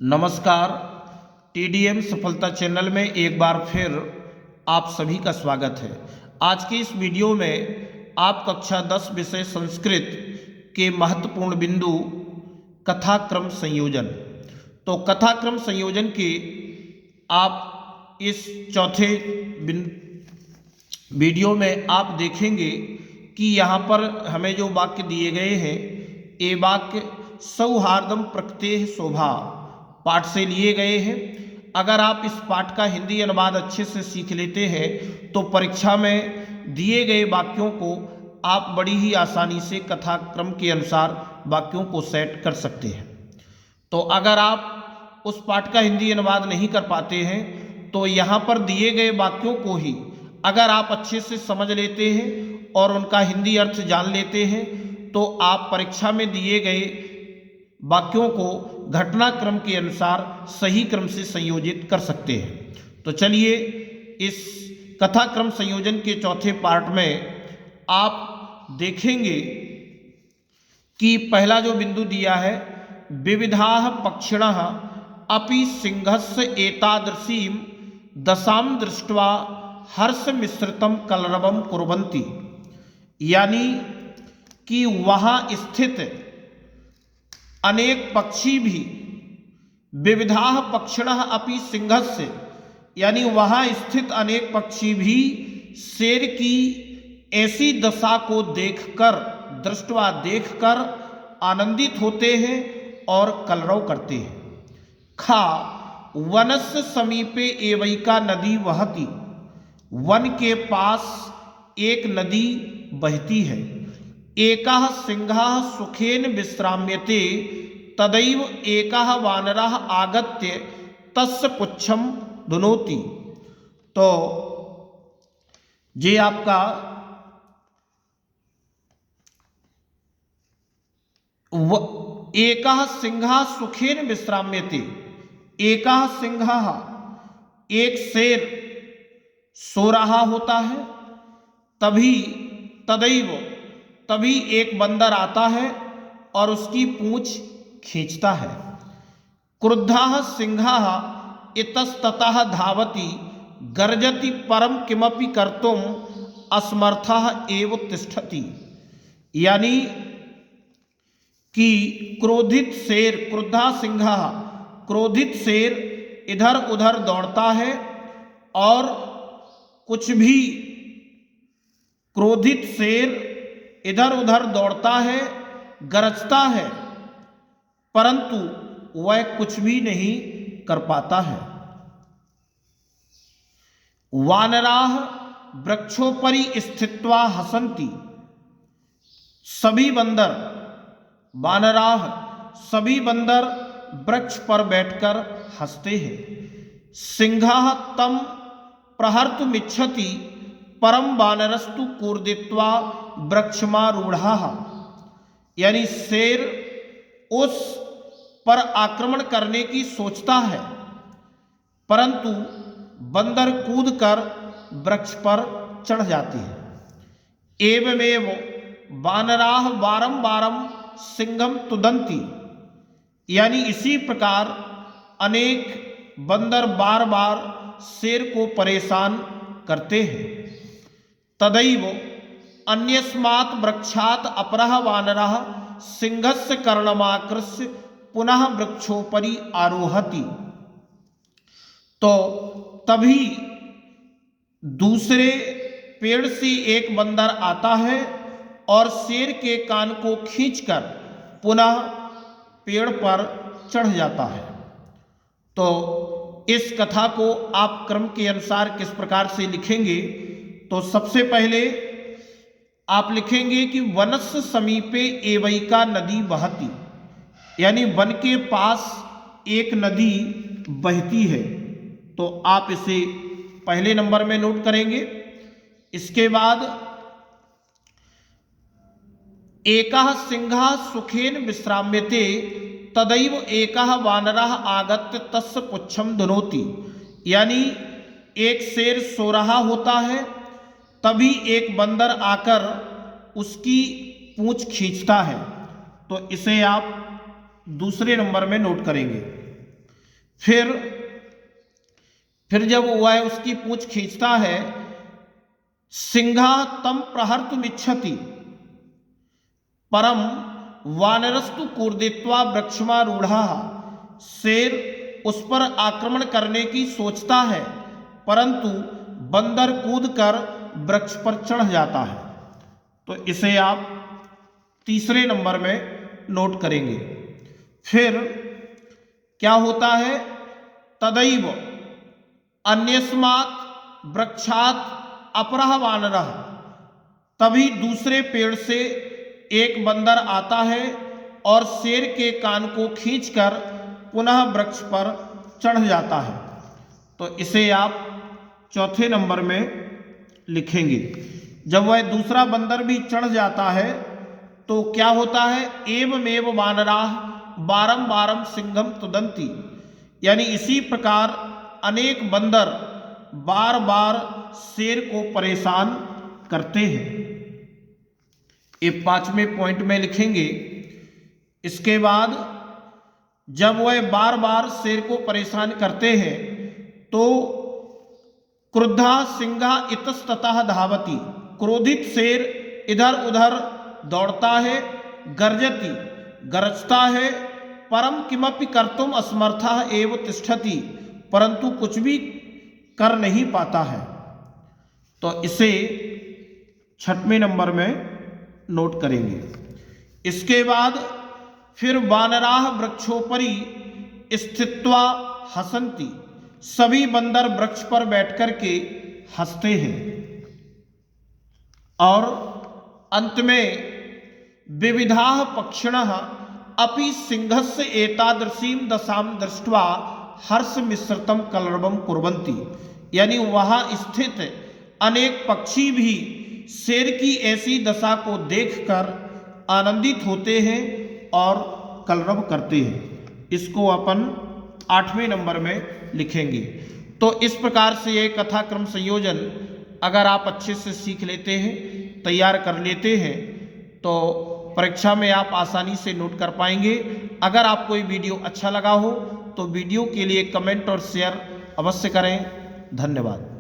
नमस्कार। टीडीएम सफलता चैनल में एक बार फिर आप सभी का स्वागत है। आज के इस वीडियो में आप कक्षा 10 विषय संस्कृत के महत्वपूर्ण बिंदु कथाक्रम संयोजन, तो कथाक्रम संयोजन के आप इस चौथे वीडियो में आप देखेंगे कि यहाँ पर हमें जो वाक्य दिए गए हैं, ये वाक्य सौहार्दम प्रकृतेः शोभा पाठ से लिए गए हैं। अगर आप इस पाठ का हिंदी अनुवाद अच्छे से सीख लेते हैं तो परीक्षा में दिए गए वाक्यों को आप बड़ी ही आसानी से कथाक्रम के अनुसार वाक्यों को सेट कर सकते हैं। तो अगर आप उस पाठ का हिंदी अनुवाद नहीं कर पाते हैं तो यहाँ पर दिए गए वाक्यों को ही अगर आप अच्छे से समझ लेते हैं और उनका हिंदी अर्थ जान लेते हैं तो आप परीक्षा में दिए गए वाक्यों को घटनाक्रम के अनुसार सही क्रम से संयोजित कर सकते हैं। तो चलिए इस कथाक्रम संयोजन के चौथे पार्ट में आप देखेंगे कि पहला जो बिंदु दिया है, विविधाः पक्षिणः अपि सिंहस्य एतादृशीं दशां दृष्ट्वा हर्ष मिश्रितं कलरवं कुर्वन्ति, यानी कि वहाँ स्थित अनेक पक्षी भी, विविधाः पक्षिणः अपि सिंहस्य, यानी वहाँ स्थित अनेक पक्षी भी शेर की ऐसी दशा को देखकर, दृष्टवा देखकर आनंदित होते हैं और कलरव करते हैं। खा वनस्य समीपे एवैका नदी वहति, वन के पास एक नदी बहती है। एकः सिंहः सुखेन विश्राम्यते तदैव एकः वानरः आगत्य तस्य पुच्छं धुनोति। तो ये आपका एकः सिंहः सुखेन विश्राम्यते, एकः सिंहः, एक शेर सो रहा होता है, तभी एक बंदर आता है और उसकी पूंछ खींचता है। क्रुद्धः सिंहः इतस्ततः धावति गर्जति परम किमपि कर्तुम असमर्थः एव तिष्ठति, यानी कि क्रोधित शेर, क्रुद्धः सिंहः, क्रोधित शेर इधर उधर दौड़ता है और कुछ भी, क्रोधित शेर इधर उधर दौड़ता है, गरजता है, परंतु वह कुछ भी नहीं कर पाता है। वानराः वृक्षोपरि स्थित्वा हसन्ति, सभी बंदर, वानराः सभी बंदर वृक्ष पर बैठकर हंसते हैं। सिंहः तं प्रहर्तुमिच्छति परम वानरस्तु कूर्दित्वा वृक्षमारूढ़ः, यानी शेर उस पर आक्रमण करने की सोचता है, परंतु बंदर कूदकर वृक्ष पर चढ़ जाते हैं। एवमेव वानराः वारं वारं सिंहं तुदन्ति, यानी इसी प्रकार अनेक बंदर बार बार शेर को परेशान करते हैं। तदैव अन्यस्मात् वृक्षात् अपरः वानरः सिंहस्य कर्णमाकृष्य पुनः वृक्षोपरि आरोहति, तो तभी दूसरे पेड़ से एक बंदर आता है और शेर के कान को खींचकर पुनः पेड़ पर चढ़ जाता है। तो इस कथा को आप क्रम के अनुसार किस प्रकार से लिखेंगे, तो सबसे पहले आप लिखेंगे कि वनस्य समीपे एवैका नदी बहती, यानी वन के पास एक नदी बहती है। तो आप इसे पहले नंबर में नोट करेंगे। इसके बाद एकः सिंहः सुखेन विश्राम्यते तदैव एकः वानरः आगत्य तस्य पुच्छं धुनोति, यानी एक शेर सो रहा होता है, तभी एक बंदर आकर उसकी पूंछ खींचता है। तो इसे आप दूसरे नंबर में नोट करेंगे। फिर जब वह उसकी पूंछ खींचता है, सिंहा तम प्रहर्तुमिच्छति परम वानरस्तु कूर्दित्वा वृक्षमारूढ़ा, शेर उस पर आक्रमण करने की सोचता है, परंतु बंदर कूदकर वृक्ष पर चढ़ जाता है। तो इसे आप तीसरे नंबर में नोट करेंगे। फिर क्या होता है, तदैव अन्यस्मात् वृक्षात् अपरः वानरः, तभी दूसरे पेड़ से एक बंदर आता है और शेर के कान को खींचकर पुनः वृक्ष पर चढ़ जाता है। तो इसे आप चौथे नंबर में लिखेंगे। जब वह दूसरा बंदर भी चढ़ जाता है तो क्या होता है, एवमेव वानराः बारम बारम सिंहम तुदंती, यानी इसी प्रकार अनेक बंदर बार बार शेर को परेशान करते हैं। ये पांचवें पॉइंट में लिखेंगे। इसके बाद जब वह बार बार शेर को परेशान करते हैं तो क्रुद्धा सिंहा इतस्ततः धावति, क्रोधित शेर इधर उधर दौड़ता है, गर्जति गरजता है, परम किमपि कर्तुम असमर्थः एव तिष्ठति, परंतु कुछ भी कर नहीं पाता है। तो इसे छठवें नंबर में नोट करेंगे। इसके बाद फिर वानराः वृक्षोपरि स्थित्वा हसन्ति, सभी बंदर वृक्ष पर बैठकर के हंसते हैं। और अंत में विविधाः पक्षिणः अपि सिंहस्य एतादृशीं दशां दृष्ट्वा हर्ष मिश्रितं कलरवं कुर्वन्ति, यानी वहाँ स्थित अनेक पक्षी भी शेर की ऐसी दशा को देखकर आनंदित होते हैं और कलरव करते हैं। इसको अपन 8वें नंबर में लिखेंगे। तो इस प्रकार से ये कथाक्रम संयोजन अगर आप अच्छे से सीख लेते हैं, तैयार कर लेते हैं, तो परीक्षा में आप आसानी से नोट कर पाएंगे। अगर आपको ये वीडियो अच्छा लगा हो तो वीडियो के लिए कमेंट और शेयर अवश्य करें। धन्यवाद।